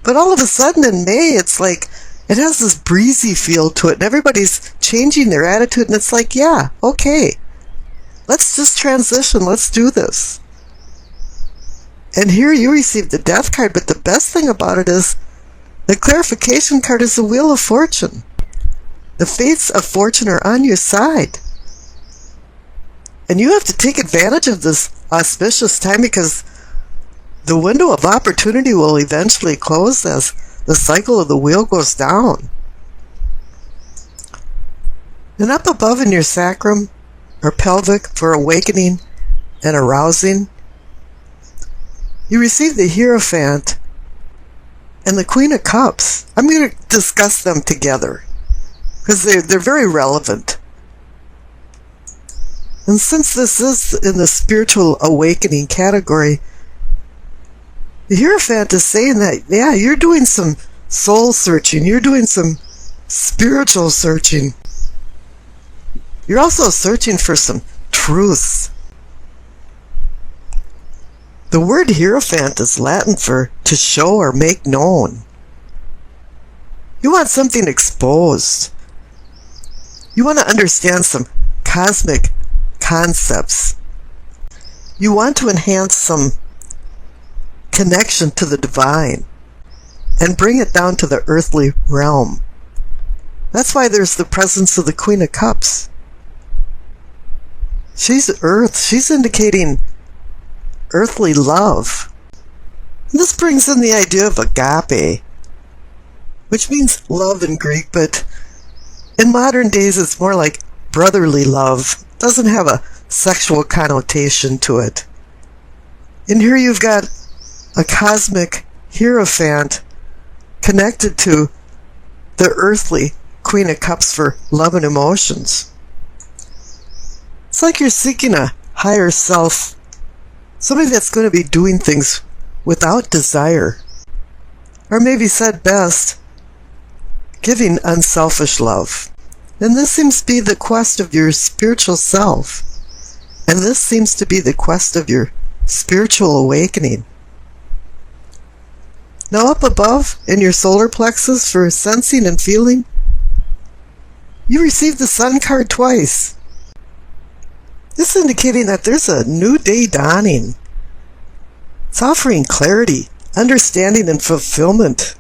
But all of a sudden in May, it's like it has this breezy feel to it, and everybody's changing their attitude, and it's like, yeah, okay, let's just transition, let's do this. And here you received the Death card, but the best thing about it is the clarification card is the Wheel of Fortune. The fates of fortune are on your side. And you have to take advantage of this auspicious time, because the window of opportunity will eventually close as the cycle of the wheel goes down. And up above in your sacrum or pelvic for awakening and arousing, you receive the Hierophant and the Queen of Cups. I'm going to discuss them together because they're very relevant. And since this is in the spiritual awakening category, the Hierophant is saying that, yeah, you're doing some soul searching. You're doing some spiritual searching. You're also searching for some truths. The word Hierophant is Latin for to show or make known. You want something exposed. You want to understand some cosmic concepts. You want to enhance some connection to the divine and bring it down to the earthly realm. That's why there's the presence of the Queen of Cups. She's earth. She's indicating earthly love. And this brings in the idea of agape, which means love in Greek, but in modern days it's more like brotherly love. It doesn't have a sexual connotation to it. And here you've got a cosmic Hierophant connected to the earthly Queen of Cups for love and emotions. It's like you're seeking a higher self, somebody that's going to be doing things without desire. Or maybe said best, giving unselfish love. And this seems to be the quest of your spiritual self. And this seems to be the quest of your spiritual awakening. Now up above in your solar plexus for sensing and feeling, you receive the Sun card twice. This indicating that there's a new day dawning. It's offering clarity, understanding, and fulfillment.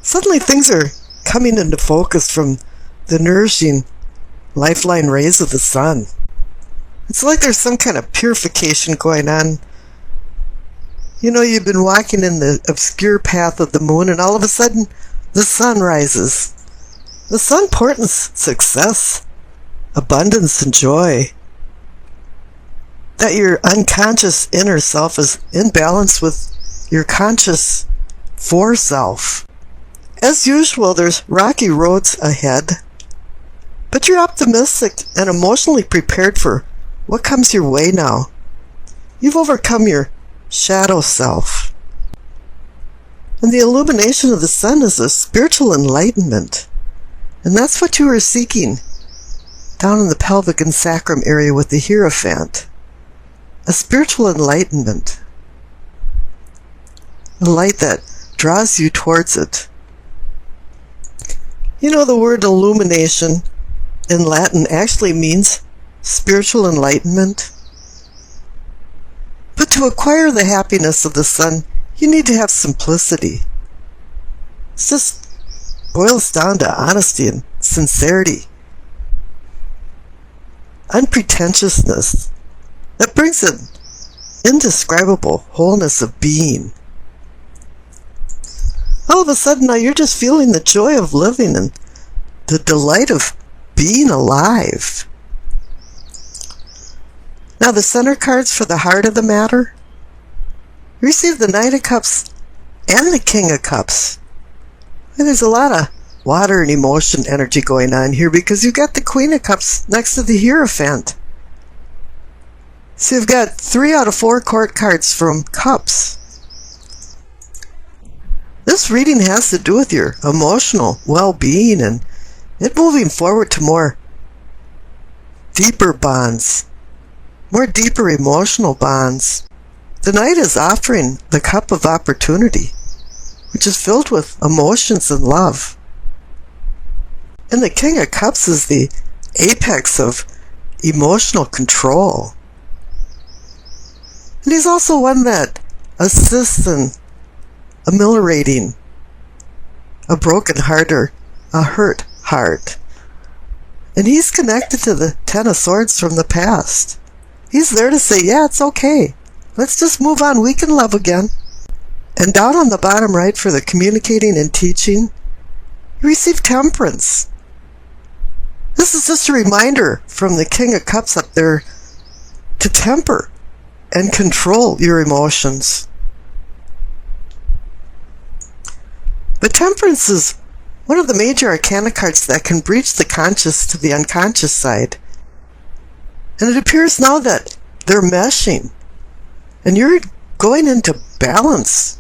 Suddenly things are coming into focus from the nourishing lifeline rays of the sun. It's like there's some kind of purification going on. You know, you've been walking in the obscure path of the moon, and all of a sudden the sun rises. The sun portends success, abundance, and joy. That your unconscious inner self is in balance with your conscious foreself. As usual, there's rocky roads ahead, but you're optimistic and emotionally prepared for what comes your way now. You've overcome your shadow self. And the illumination of the sun is a spiritual enlightenment. And that's what you are seeking down in the pelvic and sacrum area with the Hierophant. A spiritual enlightenment. A light that draws you towards it. You know, the word illumination in Latin actually means spiritual enlightenment. But to acquire the happiness of the sun, you need to have simplicity. It just boils down to honesty and sincerity. Unpretentiousness. That brings an indescribable wholeness of being. All of a sudden now you're just feeling the joy of living and the delight of being alive. Now the center cards for the heart of the matter. You receive the Knight of Cups and the King of Cups. And there's a lot of water and emotion energy going on here because you've got the Queen of Cups next to the Hierophant. So you've got 3 out of 4 court cards from Cups. This reading has to do with your emotional well-being and it moving forward to more deeper bonds, more deeper emotional bonds. The Knight is offering the cup of opportunity. which is filled with emotions and love. And the King of Cups is the apex of emotional control. And he's also one that assists in ameliorating a broken heart or a hurt heart. And he's connected to the Ten of Swords from the past. He's there to say, yeah, it's okay. Let's just move on. We can love again. And down on the bottom right for the communicating and teaching, you receive Temperance. This is just a reminder from the King of Cups up there to temper and control your emotions. But Temperance is one of the major arcana cards that can breach the conscious to the unconscious side. And it appears now that they're meshing, and you're going into balance.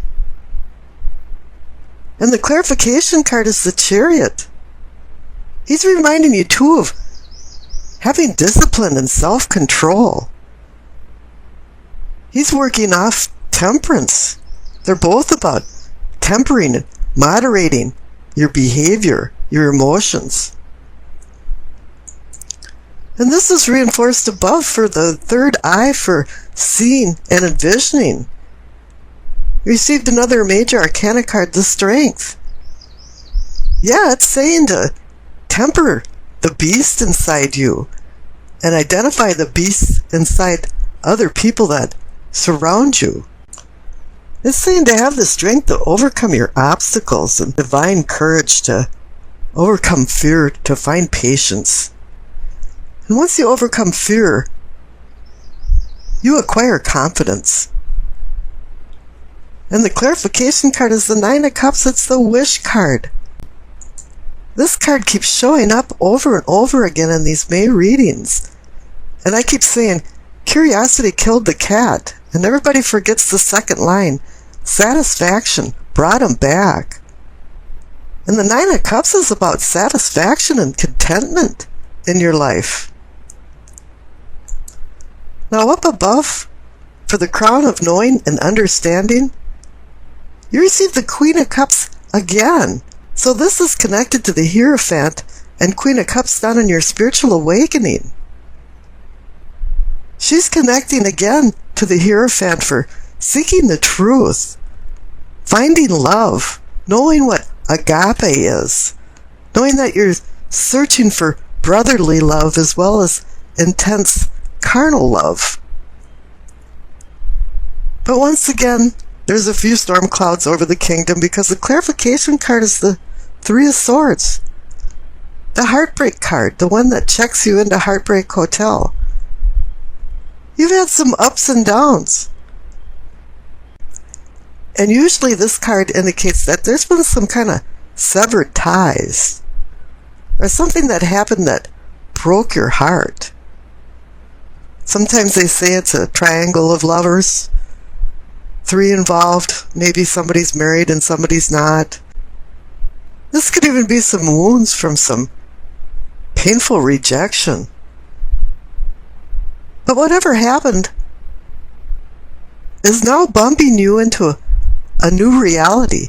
And the clarification card is the Chariot. He's reminding you, too, of having discipline and self-control. He's working off temperance. They're both about tempering and moderating your behavior, your emotions. And this is reinforced above for the third eye for seeing and envisioning. You received another major arcana card, the Strength. Yeah, it's saying to temper the beast inside you and identify the beasts inside other people that surround you. It's saying to have the strength to overcome your obstacles and divine courage to overcome fear, to find patience. And once you overcome fear, you acquire confidence. And the clarification card is the Nine of Cups. It's the Wish card. This card keeps showing up over and over again in these May readings. And I keep saying, curiosity killed the cat. And everybody forgets the second line. Satisfaction brought him back. And the Nine of Cups is about satisfaction and contentment in your life. Now up above, for the crown of knowing and understanding, you receive the Queen of Cups again. So this is connected to the Hierophant and Queen of Cups down in your spiritual awakening. She's connecting again to the Hierophant for seeking the truth, finding love, knowing what agape is, knowing that you're searching for brotherly love as well as intense carnal love. But once again, there's a few storm clouds over the kingdom because the clarification card is the Three of Swords. The Heartbreak card, the one that checks you into Heartbreak Hotel. You've had some ups and downs. And usually this card indicates that there's been some kind of severed ties. Or something that happened that broke your heart. Sometimes they say it's a triangle of lovers. 3 involved. Maybe somebody's married and somebody's not. This could even be some wounds from some painful rejection. But whatever happened is now bumping you into a new reality.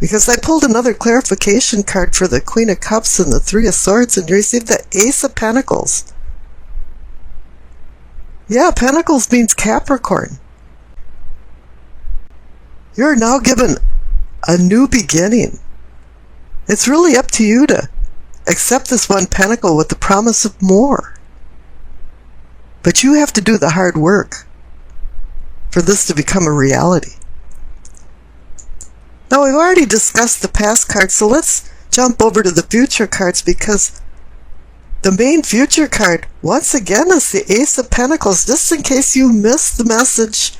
Because I pulled another clarification card for the Queen of Cups and the Three of Swords and you received the Ace of Pentacles. Yeah, Pentacles means Capricorn. You're now given a new beginning. It's really up to you to accept this one pentacle with the promise of more. But you have to do the hard work for this to become a reality. Now, we've already discussed the past cards, so let's jump over to the future cards because the main future card, once again, is the Ace of Pentacles, just in case you missed the message.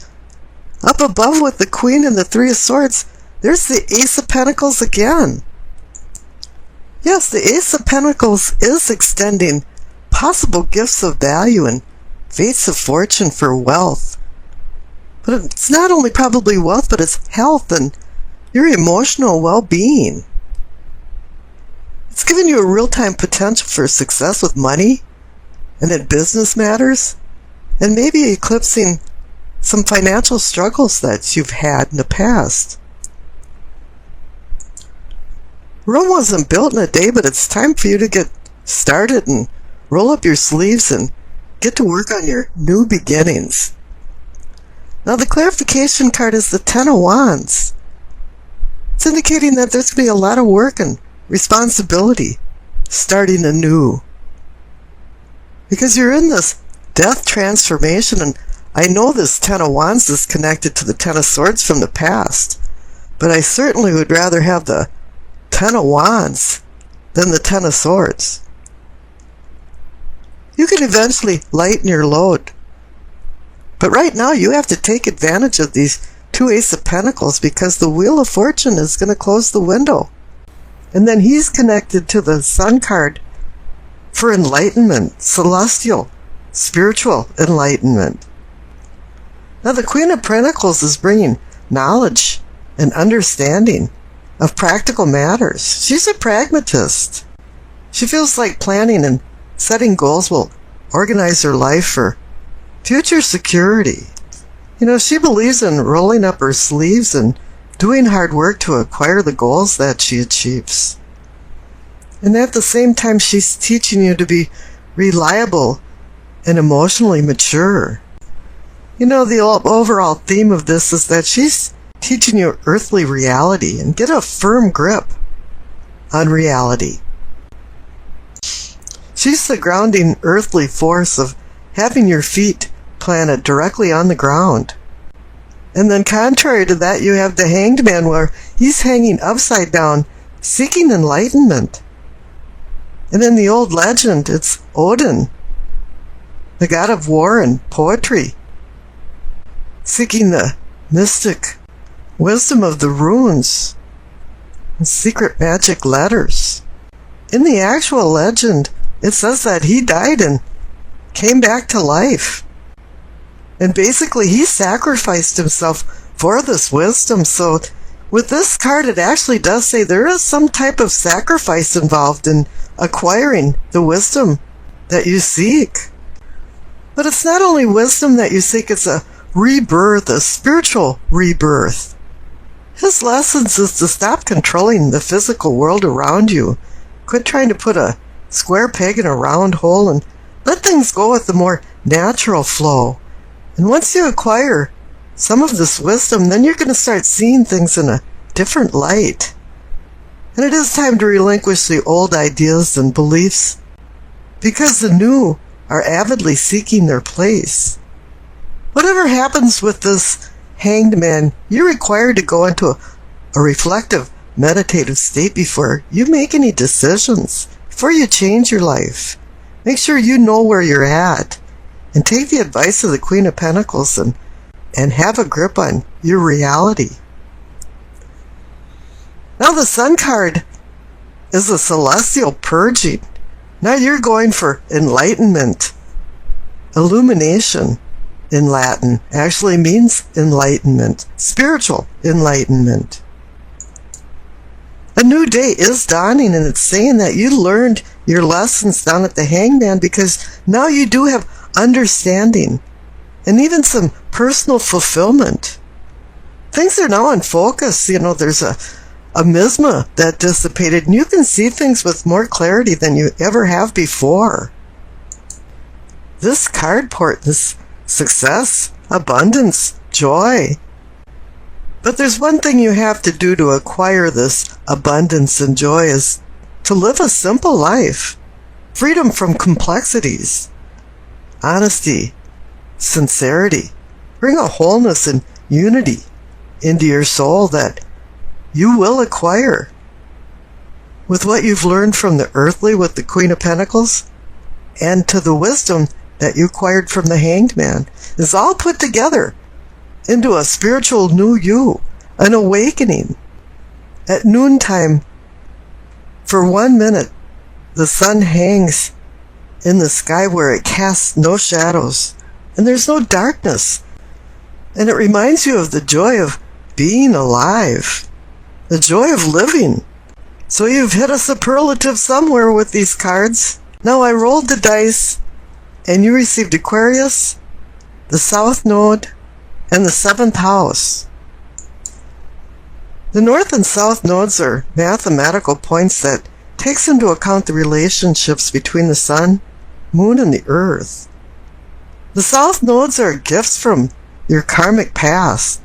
Up above with the Queen and the Three of Swords, there's the Ace of Pentacles again. Yes, the Ace of Pentacles is extending possible gifts of value and fates of fortune for wealth. But it's not only probably wealth, but it's health and your emotional well-being. It's giving you a real-time potential for success with money and in business matters, and maybe eclipsing some financial struggles that you've had in the past. Rome wasn't built in a day, but it's time for you to get started and roll up your sleeves and get to work on your new beginnings. Now the clarification card is the Ten of Wands. It's indicating that there's going to be a lot of work and responsibility starting anew. Because you're in this death transformation, and I know this Ten of Wands is connected to the Ten of Swords from the past, but I certainly would rather have the Ten of Wands than the Ten of Swords. You can eventually lighten your load, but right now you have to take advantage of these two Ace of Pentacles, because the Wheel of Fortune is going to close the window. And then he's connected to the Sun card for enlightenment, celestial, spiritual enlightenment. Now the Queen of Pentacles is bringing knowledge and understanding of practical matters. She's a pragmatist. She feels like planning and setting goals will organize her life for future security. You know, she believes in rolling up her sleeves and doing hard work to acquire the goals that she achieves. And at the same time, she's teaching you to be reliable and emotionally mature. You know, the overall theme of this is that she's teaching you earthly reality and get a firm grip on reality. She's the grounding earthly force of having your feet planted directly on the ground. And then contrary to that, you have the Hanged Man, where he's hanging upside down, seeking enlightenment. And in the old legend, it's Odin, the god of war and poetry, seeking the mystic wisdom of the runes and secret magic letters. In the actual legend, it says that he died and came back to life. And basically, he sacrificed himself for this wisdom. So with this card, it actually does say there is some type of sacrifice involved in acquiring the wisdom that you seek. But it's not only wisdom that you seek, it's a rebirth, a spiritual rebirth. His lessons is to stop controlling the physical world around you. Quit trying to put a square peg in a round hole and let things go with the more natural flow. And once you acquire some of this wisdom, then you're going to start seeing things in a different light. And it is time to relinquish the old ideas and beliefs, because the new are avidly seeking their place. Whatever happens with this Hanged Man, you're required to go into a reflective, meditative state before you make any decisions, before you change your life. Make sure you know where you're at, and take the advice of the Queen of Pentacles and have a grip on your reality. Now the Sun card is a celestial purging. Now you're going for enlightenment. Illumination in Latin actually means enlightenment, spiritual enlightenment. A new day is dawning, and it's saying that you learned your lessons down at the Hangman, because now you do have understanding and even some personal fulfillment. Things are now in focus. You know, there's a miasma that dissipated, and you can see things with more clarity than you ever have before. This card portends success, abundance, joy. But there's one thing you have to do to acquire this abundance and joy, is to live a simple life. Freedom from complexities. Honesty, sincerity. Bring a wholeness and unity into your soul that you will acquire with what you've learned from the earthly with the Queen of Pentacles, and to the wisdom that you acquired from the Hanged Man, is all put together into a spiritual new you, an awakening. At noontime, for 1 minute, the sun hangs in the sky where it casts no shadows, and there's no darkness. And it reminds you of the joy of being alive, the joy of living. So you've hit a superlative somewhere with these cards. Now I rolled the dice, and you received Aquarius, the South Node, and the 7th house. The north and south nodes are mathematical points that takes into account the relationships between the sun, moon, and the earth. The south nodes are gifts from your karmic past,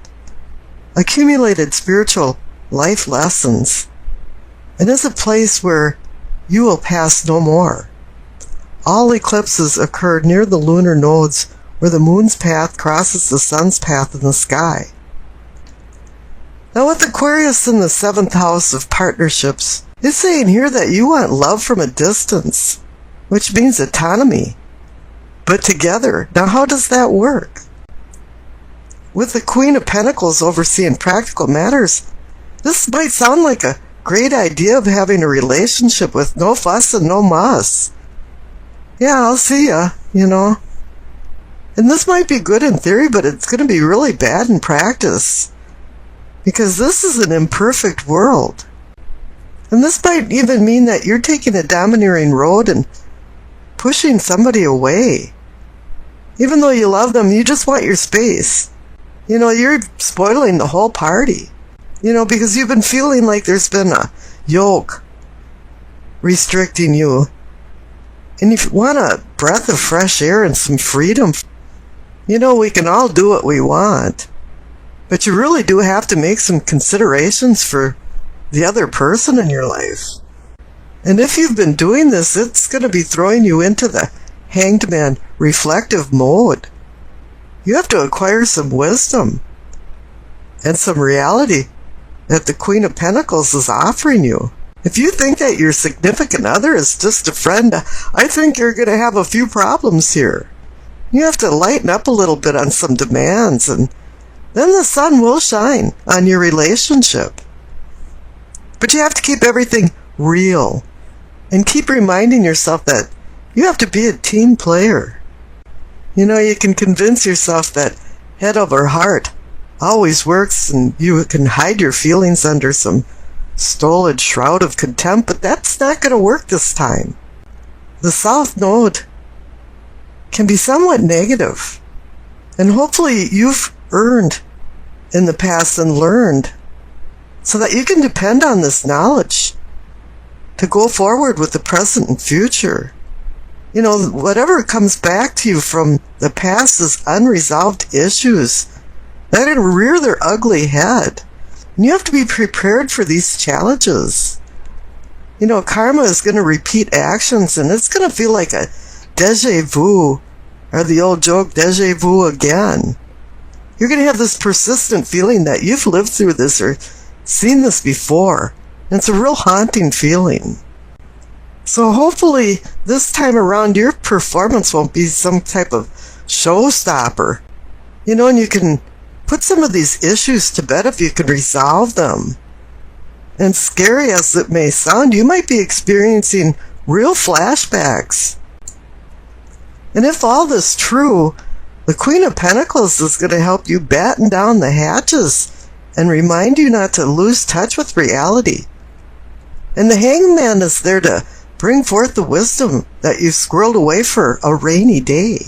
accumulated spiritual life lessons, and is a place where you will pass no more. All eclipses occur near the lunar nodes where the moon's path crosses the sun's path in the sky. Now with Aquarius in the 7th house of partnerships, it's saying here that you want love from a distance, which means autonomy, but together. Now how does that work? With the Queen of Pentacles overseeing practical matters, this might sound like a great idea of having a relationship with no fuss and no muss. Yeah, I'll see ya, And this might be good in theory, but it's going to be really bad in practice. Because this is an imperfect world. And this might even mean that you're taking a domineering road and pushing somebody away. Even though you love them, you just want your space. You're spoiling the whole party. Because you've been feeling like there's been a yoke restricting you. And if you want a breath of fresh air and some freedom, we can all do what we want. But you really do have to make some considerations for the other person in your life. And if you've been doing this, it's going to be throwing you into the Hanged Man reflective mode. You have to acquire some wisdom and some reality that the Queen of Pentacles is offering you. If you think that your significant other is just a friend, I think you're going to have a few problems here. You have to lighten up a little bit on some demands, and then the sun will shine on your relationship. But you have to keep everything real and keep reminding yourself that you have to be a team player. You can convince yourself that head over heart always works, and you can hide your feelings under some stolid shroud of contempt, but that's not going to work this time. The South Node can be somewhat negative, and hopefully you've earned in the past and learned so that you can depend on this knowledge to go forward with the present and future. Whatever comes back to you from the past is unresolved issues. They're going to rear their ugly head. And you have to be prepared for these challenges. Karma is going to repeat actions, and it's going to feel like a déjà vu, or the old joke, déjà vu again. You're going to have this persistent feeling that you've lived through this or seen this before. And it's a real haunting feeling. So hopefully this time around your performance won't be some type of showstopper. And you can put some of these issues to bed if you can resolve them. And scary as it may sound, you might be experiencing real flashbacks. And if all this is true, the Queen of Pentacles is going to help you batten down the hatches and remind you not to lose touch with reality. And the Hanged Man is there to bring forth the wisdom that you've squirreled away for a rainy day.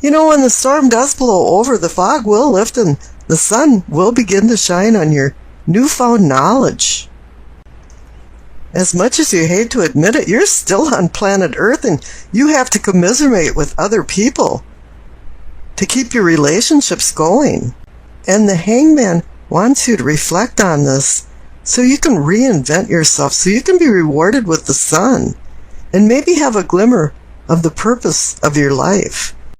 When the storm does blow over, the fog will lift and the sun will begin to shine on your newfound knowledge. As much as you hate to admit it, you're still on planet Earth, and you have to commiserate with other people to keep your relationships going. And the Hangman wants you to reflect on this so you can reinvent yourself, so you can be rewarded with the sun and maybe have a glimmer of the purpose of your life.